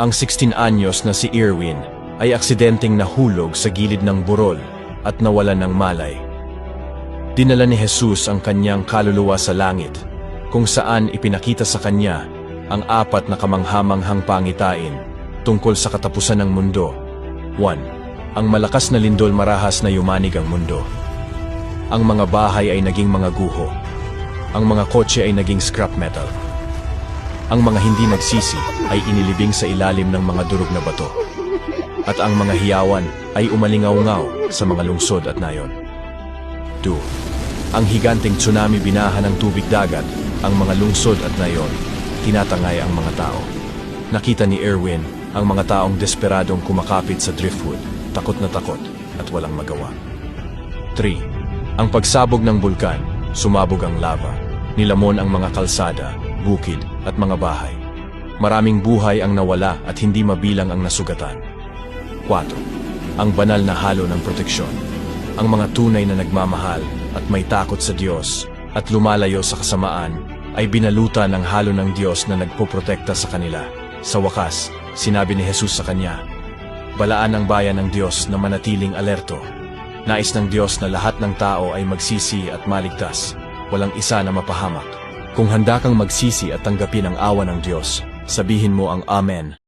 Ang 16 anyos na si Erwin ay aksidenteng nahulog sa gilid ng burol at nawalan ng malay. Dinala ni Jesus ang kanyang kaluluwa sa langit, kung saan ipinakita sa kanya ang 4 na kamanghamanghang pangitain tungkol sa katapusan ng mundo. 1. Ang malakas na lindol marahas na yumanig ang mundo. Ang mga bahay ay naging mga guho. Ang mga kotse ay naging scrap metal. Ang mga hindi nagsisi ay inilibing sa ilalim ng mga durog na bato. At ang mga hiyawan ay umalingaw-ngaw sa mga lungsod at nayon. 2. Ang higanteng tsunami binahan ng tubig dagat ang mga lungsod at nayon, tinatangay ang mga tao. Nakita ni Erwin ang mga taong desperadong kumakapit sa driftwood, takot na takot at walang magawa. 3. Ang pagsabog ng bulkan, sumabog ang lava, nilamon ang mga kalsada, bukid at mga bahay. Maraming buhay ang nawala at hindi mabilang ang nasugatan. 4. Ang banal na halo ng proteksyon. Ang mga tunay na nagmamahal at may takot sa Diyos at lumalayo sa kasamaan ay binalutan ng halo ng Diyos na nagpoprotekta sa kanila. Sa wakas, sinabi ni Jesus sa kanya, balaan ang bayan ng Diyos na manatiling alerto. Nais ng Diyos na lahat ng tao ay magsisi at maligtas, walang isa na mapahamak. Kung handa kang magsisi at tanggapin ang awa ng Diyos, sabihin mo ang Amen.